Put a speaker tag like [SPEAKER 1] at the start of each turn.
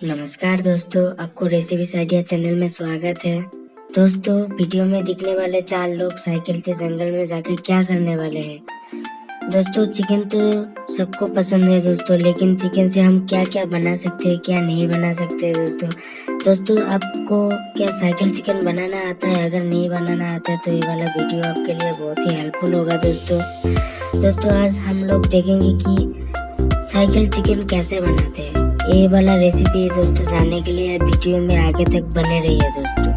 [SPEAKER 1] नमस्कार दोस्तों, आपको रेसिपीज आइडिया चैनल में स्वागत है। दोस्तों, वीडियो में दिखने वाले 4 लोग साइकिल से जंगल में जाकर क्या करने वाले हैं। दोस्तों, चिकन तो सबको पसंद है दोस्तों, लेकिन चिकन से हम क्या क्या बना सकते हैं, क्या नहीं बना सकते दोस्तों, आपको क्या साइकिल चिकन बनाना आता है? अगर नहीं बनाना आता है तो ये वाला वीडियो आपके लिए बहुत ही हेल्पफुल होगा दोस्तों, आज हम लोग देखेंगे कि साइकिल चिकन कैसे बनाते हैं। ये वाला रेसिपी दोस्तों जानने के लिए वीडियो में आगे तक बने रहिए दोस्तों।